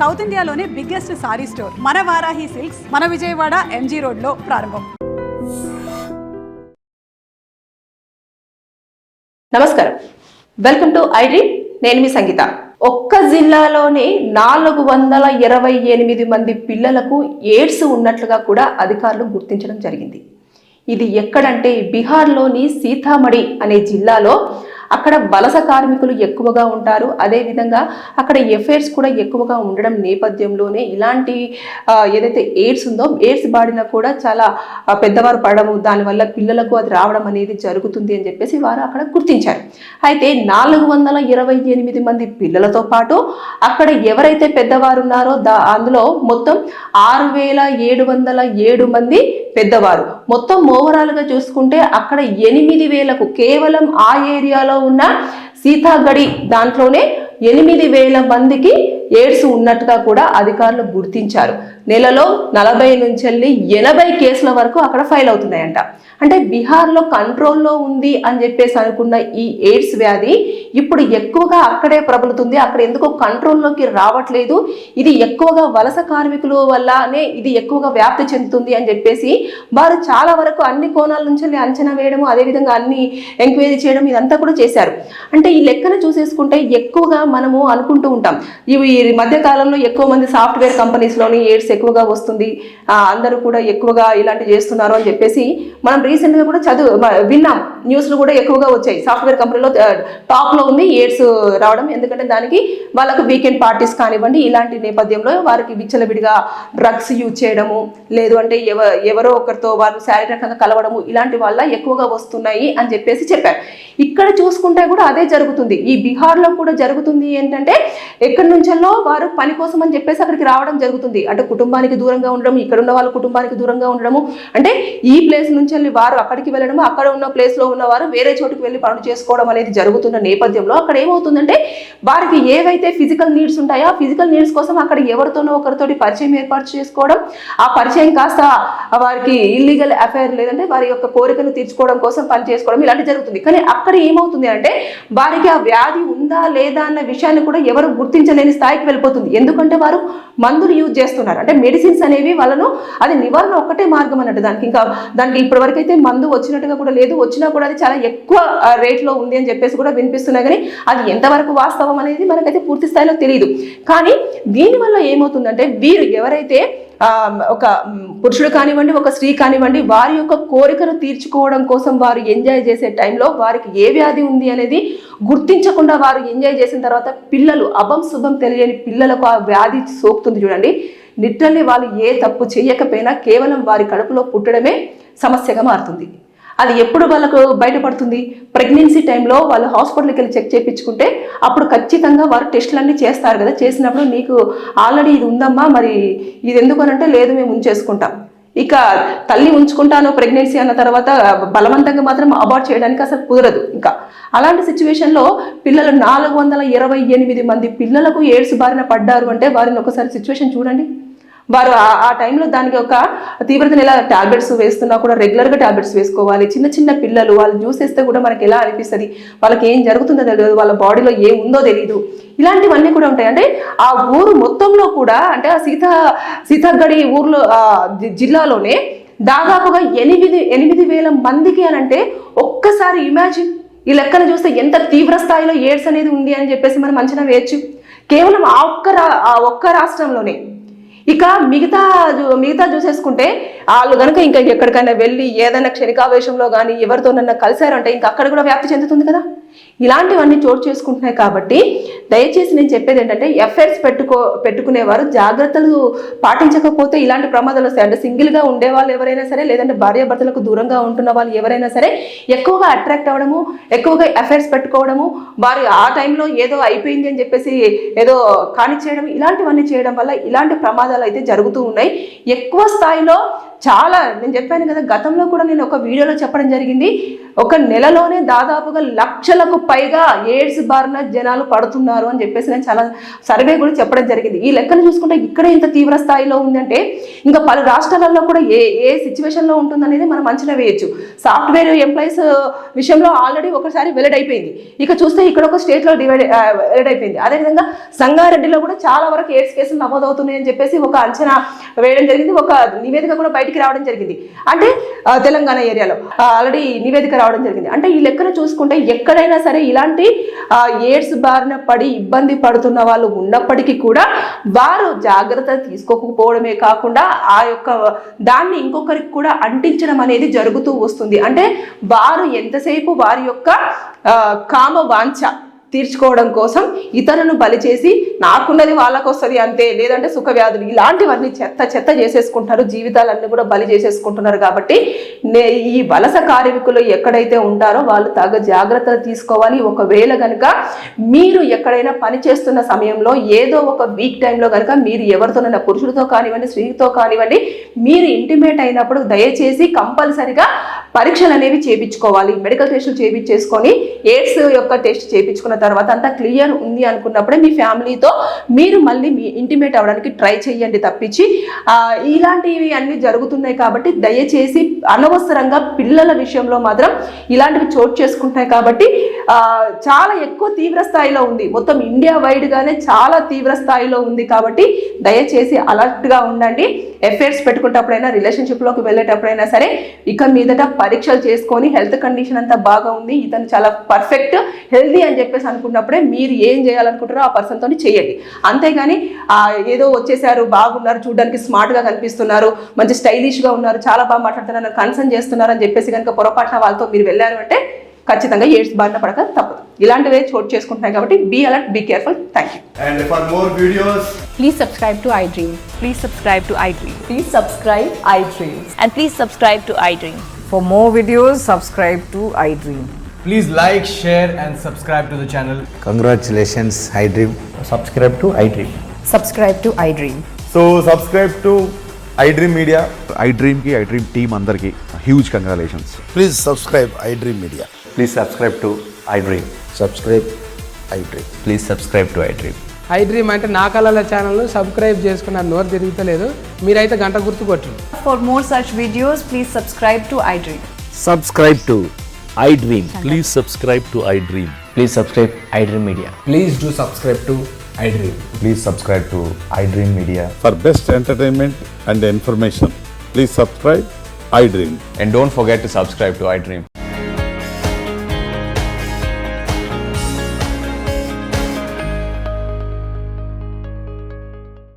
South ఇండియాలోనే biggest sorry store మన Varahi silks మన విజయవాడ ఎంజీ రోడ్ లో ప్రారంభం. నమస్కారం, వెల్కమ్ టు ఐడ్రీమ్. నేను మీ సంగీత. ఒక్క జిల్లాలోనే 428 మంది పిల్లలకు ఎయిడ్స్ ఉన్నట్లుగా కూడా అధికారులు గుర్తించడం జరిగింది. ఇది ఎక్కడంటే బీహార్లోని సీతామఢి అనే జిల్లాలో. అక్కడ వలస కార్మికులు ఎక్కువగా ఉంటారు. అదేవిధంగా అక్కడ ఎఫైర్స్ కూడా ఎక్కువగా ఉండడం నేపథ్యంలోనే ఇలాంటి ఏదైతే ఎయిడ్స్ ఉందో ఎయిడ్స్ బాడిన కూడా చాలా పెద్దవారు పడము, దానివల్ల పిల్లలకు అది రావడం అనేది జరుగుతుంది అని చెప్పేసి వారు అక్కడ గుర్తించారు. అయితే 428 మంది పిల్లలతో పాటు అక్కడ ఎవరైతే పెద్దవారు ఉన్నారో అందులో మొత్తం 6707 మంది పెద్దవారు. మొత్తం ఓవరాల్గా చూసుకుంటే అక్కడ 8000కు కేవలం ఆ ఏరియాలో ఉన్న సీతాగఢి దాంట్లోనే 8000 మందికి ఎయిడ్స్ ఉన్నట్టుగా కూడా అధికారులు గుర్తించారు. నెలలో 40 నుంచి 80 కేసుల వరకు అక్కడ ఫైల్ అవుతున్నాయంట. అంటే బీహార్లో కంట్రోల్లో ఉంది అని చెప్పేసి అనుకున్న ఈ ఎయిడ్స్ వ్యాధి ఇప్పుడు ఎక్కువగా అక్కడే ప్రబలుతుంది. అక్కడ ఎందుకో కంట్రోల్లోకి రావట్లేదు. ఇది ఎక్కువగా వలస కార్మికుల వల్లనే ఇది ఎక్కువగా వ్యాప్తి చెందుతుంది అని చెప్పేసి వారు చాలా వరకు అన్ని కోణాల నుంచి అంచనా వేయడము, అదేవిధంగా అన్ని ఎంక్వైరీ చేయడం ఇదంతా కూడా చేశారు. అంటే ఈ లెక్కన చూసేసుకుంటే ఎక్కువగా మనము అనుకుంటూ ఉంటాం, ఈ మధ్య కాలంలో ఎక్కువ మంది సాఫ్ట్వేర్ కంపెనీస్లోని ఎయిడ్స్ ఎక్కువగా వస్తుంది, అందరూ కూడా ఎక్కువగా ఇలాంటివి చేస్తున్నారు అని చెప్పేసి మనం రీసెంట్గా కూడా విన్నాం. న్యూస్లు కూడా ఎక్కువగా వచ్చాయి. సాఫ్ట్వేర్ కంపెనీలో టాప్లో ఉంది ఎయిడ్స్ రావడం. ఎందుకంటే దానికి వాళ్ళకు వీకెండ్ పార్టీస్ కానివ్వండి, ఇలాంటి నేపథ్యంలో వారికి విచ్చలవిడిగా డ్రగ్స్ యూజ్ చేయడము, లేదు అంటే ఎవరో ఒకరితో వారు శారీరకంగా కలవడము, ఇలాంటి వల్ల ఎక్కువగా వస్తున్నాయి అని చెప్పేసి చెప్పారు. ఇక్కడ చూసుకుంటే కూడా అదే జరుగుతుంది. ఈ బీహార్లో కూడా జరుగుతుంది. ఏంటంటే ఎక్కడి నుంచో వారు పని కోసం అని చెప్పేసి అక్కడికి రావడం జరుగుతుంది. అంటే కుటుంబానికి దూరంగా ఉండడం, ఇక్కడ ఉన్న వాళ్ళ కుటుంబానికి దూరంగా ఉండడము, అంటే ఈ ప్లేస్ నుంచి వారు అక్కడికి వెళ్ళడము, అక్కడ ఉన్న ప్లేస్లో ఉన్నవారు వేరే చోటుకు వెళ్ళి పనులు చేసుకోవడం అనేది జరుగుతున్న నేపథ్యంలో అక్కడ ఏమవుతుందంటే వారికి ఏవైతే ఫిజికల్ నీడ్స్ ఉంటాయో ఆ ఫిజికల్ నీడ్స్ కోసం అక్కడ ఎవరితోనో ఒకరితోటి పరిచయం ఏర్పాటు చేసుకోవడం, ఆ పరిచయం కాస్త వారికి ఇల్లీగల్ అఫైర్ లేదంటే వారి యొక్క కోరికను తీర్చుకోవడం కోసం పని చేసుకోవడం ఇలాంటి జరుగుతుంది. కానీ అక్కడ ఏమవుతుంది అంటే వారికి ఆ వ్యాధి ఉందా లేదా అన్న విషయాన్ని కూడా ఎవరు గుర్తించలేని స్థాయికి వెళ్ళిపోతుంది. ఎందుకంటే వారు మందులు యూజ్ చేస్తున్నారు. అంటే మెడిసిన్స్ అనేవి వాళ్ళను అది నివారణ ఒక్కటే మార్గం అన్నట్టు. దానికి ఇప్పటి వరకు అయితే మందు వచ్చినట్టుగా కూడా లేదు. వచ్చినా కూడా అది చాలా ఎక్కువ రేట్లో ఉంది అని చెప్పేసి కూడా వినిపిస్తున్నాయి. కానీ అది ఎంతవరకు వాస్తవం అనేది మనకైతే పూర్తి స్థాయిలో తెలియదు. కానీ దీనివల్ల ఏమవుతుందంటే వీరు ఎవరైతే ఒక పురుషుడు కానివ్వండి, ఒక స్త్రీ కానివ్వండి, వారి యొక్క కోరికను తీర్చుకోవడం కోసం వారు ఎంజాయ్ చేసే టైంలో వారికి ఏ వ్యాధి ఉంది అనేది గుర్తించకుండా వారు ఎంజాయ్ చేసిన తర్వాత పిల్లలు అభం శుభం తెలియని పిల్లలకు ఆ వ్యాధి సోకుతుంది. చూడండి, లిటరల్లీ వాళ్ళు ఏ తప్పు చేయకపోయినా కేవలం వారి కడుపులో పుట్టడమే సమస్యగా మారుతుంది. అది ఎప్పుడు వాళ్ళకు బయటపడుతుంది? ప్రెగ్నెన్సీ టైంలో వాళ్ళు హాస్పిటల్కి వెళ్ళి చెక్ చేయించుకుంటే అప్పుడు ఖచ్చితంగా వారు టెస్టులన్నీ చేస్తారు కదా. చేసినప్పుడు నీకు ఆల్రెడీ ఇది ఉందమ్మా, మరి ఇది ఎందుకు అనంటే లేదు మేము ఉంచేసుకుంటాం. ఇక తల్లి ఉంచుకుంటాను ప్రెగ్నెన్సీ అన్న తర్వాత బలవంతంగా మాత్రం అబార్ట్ చేయడానికి అసలు కుదరదు. ఇంకా అలాంటి సిచ్యువేషన్లో పిల్లలు 428 మంది పిల్లలకు ఎయిడ్స్ బారిన పడ్డారు అంటే వారిని ఒకసారి సిచ్యువేషన్ చూడండి. వారు ఆ టైంలో దానికి ఒక తీవ్రతను ఎలా టాబ్లెట్స్ వేస్తున్నా కూడా రెగ్యులర్గా టాబ్లెట్స్ వేసుకోవాలి. చిన్న చిన్న పిల్లలు వాళ్ళు చూసేస్తే కూడా మనకి ఎలా అనిపిస్తుంది, వాళ్ళకి ఏం జరుగుతుందో తెలియదు, వాళ్ళ బాడీలో ఏం ఉందో తెలియదు. ఇలాంటివన్నీ కూడా ఉంటాయి. అంటే ఆ ఊరు మొత్తంలో కూడా అంటే ఆ సీతాగఢి ఊర్లో జిల్లాలోనే దాదాపుగా 8,000 మందికి అని అంటే ఒక్కసారి ఇమాజిన్, ఈ లెక్కన చూస్తే ఎంత తీవ్ర స్థాయిలో ఎయిడ్స్ అనేది ఉంది అని చెప్పేసి మనం అంచనా వేయచ్చు. కేవలం ఆ ఒక్క రాష్ట్రంలోనే. ఇక మిగతా చూసేసుకుంటే వాళ్ళు కనుక ఇంకా ఎక్కడికైనా వెళ్ళి ఏదైనా క్షణికావేశంలో కానీ ఎవరితోనన్నా కలిశారంటే ఇంకా అక్కడ కూడా వ్యాప్తి చెందుతుంది కదా. ఇలాంటివన్నీ చోటు చేసుకుంటున్నాయి. కాబట్టి దయచేసి నేను చెప్పేది ఏంటంటే ఎఫ్ఐఆర్స్ పెట్టుకునేవారు జాగ్రత్తలు పాటించకపోతే ఇలాంటి ప్రమాదాలు వస్తాయి. అంటే సింగిల్గా ఉండే వాళ్ళు ఎవరైనా సరే, లేదంటే భార్యాభర్తలకు దూరంగా ఉంటున్న వాళ్ళు ఎవరైనా సరే ఎక్కువగా అట్రాక్ట్ అవ్వడము, ఎక్కువగా ఎఫ్ఐఆర్స్ పెట్టుకోవడము, వారు ఆ టైంలో ఏదో అయిపోయింది అని చెప్పేసి ఏదో కానిచ్చేయడం, ఇలాంటివన్నీ చేయడం వల్ల ఇలాంటి ప్రమాదాలు అయితే జరుగుతూ ఉన్నాయి. ఎక్కువ స్థాయిలో చాలా నేను చెప్పాను కదా, గతంలో కూడా నేను ఒక వీడియోలో చెప్పడం జరిగింది, ఒక నెలలోనే దాదాపుగా లక్షలకు పైగా ఎయిడ్స్ బారిన జనాలు పడుతున్నారు అని చెప్పేసి నేను చాలా సర్వే కూడా చెప్పడం జరిగింది. ఈ లెక్కను చూసుకుంటే ఇక్కడ ఇంత తీవ్ర స్థాయిలో ఉందంటే ఇంకా పలు రాష్ట్రాలలో కూడా ఏ సిచ్యువేషన్లో ఉంటుందనేది మనం అంచనా వేయొచ్చు. సాఫ్ట్వేర్ ఎంప్లాయీస్ విషయంలో ఆల్రెడీ ఒకసారి వెల్లడి అయిపోయింది. ఇక చూస్తే ఇక్కడ ఒక స్టేట్లో వెల్లడి అయిపోయింది. అదేవిధంగా సంగారెడ్డిలో కూడా చాలా వరకు ఎయిడ్స్ కేసులు నమోదవుతున్నాయని చెప్పేసి ఒక అంచనా వేయడం జరిగింది. ఒక నివేదిక కూడా బయటికి రావడం జరిగింది. అంటే తెలంగాణ ఏరియాలో ఆల్రెడీ నివేదిక రావడం జరిగింది. అంటే ఈ లెక్కను చూసుకుంటే ఎక్కడైనా సరే ఇలాంటి ఎయిడ్స్ బారిన పడి ఇబ్బంది పడుతున్న వాళ్ళు ఉన్నప్పటికీ కూడా వారు జాగ్రత్త తీసుకోకపోవడమే కాకుండా ఆ యొక్క దాన్ని ఇంకొకరికి కూడా అంటించడం అనేది జరుగుతూ వస్తుంది. అంటే వారు ఎంతసేపు వారి యొక్క కామ వాంఛ తీర్చుకోవడం కోసం ఇతరులను బలి చేసి నాకున్నది వాళ్ళకు వస్తుంది అంతే, లేదంటే సుఖ వ్యాధులు ఇలాంటివన్నీ చెత్త చేసేసుకుంటారు, జీవితాలన్నీ కూడా బలి చేసేసుకుంటున్నారు. కాబట్టి ఈ వలస కార్మికులు ఎక్కడైతే ఉంటారో వాళ్ళు తగ్గ జాగ్రత్తలు తీసుకోవాలి. ఒకవేళ కనుక మీరు ఎక్కడైనా పని చేస్తున్న సమయంలో ఏదో ఒక వీక్ టైంలో కనుక మీరు ఎవరితోనైనా పురుషుడితో కానివ్వండి స్త్రీతో కానివ్వండి మీరు ఇంటిమేట్ అయినప్పుడు దయచేసి కంపల్సరిగా పరీక్షలు అనేవి చేయించుకోవాలి. మెడికల్ టెస్టులు చేయించేసుకొని ఎయిడ్స్ యొక్క టెస్ట్ చేయించుకున్న తర్వాత అంతా క్లియర్ ఉంది అనుకున్నప్పుడే మీ ఫ్యామిలీతో మీరు మళ్ళీ మీ ఇంటిమేట్ అవ్వడానికి ట్రై చేయండి తప్పించి ఇలాంటివి అన్నీ జరుగుతున్నాయి. కాబట్టి దయచేసి అనవసరంగా పిల్లల విషయంలో మాత్రం ఇలాంటివి చోటు చేసుకుంటున్నాయి. కాబట్టి చాలా ఎక్కువ తీవ్ర స్థాయిలో ఉంది, మొత్తం ఇండియా వైడ్ గానే చాలా తీవ్ర స్థాయిలో ఉంది. కాబట్టి దయచేసి అలర్ట్గా ఉండండి. ఎఫైర్స్ పెట్టుకునేటప్పుడైనా రిలేషన్షిప్లోకి వెళ్ళేటప్పుడైనా సరే ఇక మీదట పరీక్షలు చేసుకొని హెల్త్ కండిషన్ అంతా బాగా ఉంది, ఇతను చాలా పర్ఫెక్ట్ హెల్దీ అని చెప్పేసి అనుకున్నప్పుడే మీరు ఏం చేయాలనుకుంటారో ఆ పర్సన్తో చేయండి. అంతేగాని ఏదో వచ్చేసారు, బాగున్నారు, చూడడానికి స్మార్ట్గా కనిపిస్తున్నారు, మంచి స్టైలిష్గా ఉన్నారు, చాలా బాగా మాట్లాడుతున్నారు, కన్సర్న్ చేస్తున్నారు అని చెప్పేసి కనుక పొరపాటున వాళ్ళతో మీరు వెళ్ళారు అంటే ఖచ్చితంగా ఎయిడ్స్ బారిన పడక తప్పదు. ఇలాంటివే చోటు చేసుకుంటున్నాయి కాబట్టి be alert, be careful. Thank you. And for more videos, Please subscribe to iDream. Please subscribe to iDream. Please subscribe iDream. And please subscribe to iDream. For more videos, subscribe to iDream. please like, share and subscribe to the channel. Congratulations, iDream. subscribe to iDream. Subscribe to iDream. So subscribe to iDream Media. iDream की iDream team अंदर की huge congratulations. Please subscribe iDream Media. Please subscribe to iDream. Subscribe iDream. Please subscribe to iDream. iDream అంటే నా కళల ఛానల్ను subscribe చేసుకున్నారు, నోరు తిరుగుతలేదు, మీరైతే గంట గుర్తు కొట్టండి. For more such videos, please subscribe to iDream. Subscribe to iDream. Please subscribe to iDream. Please subscribe iDream Media. Please do subscribe to iDream. Please subscribe to iDream Media. For best entertainment and information, please subscribe iDream. And don't forget to subscribe to iDream.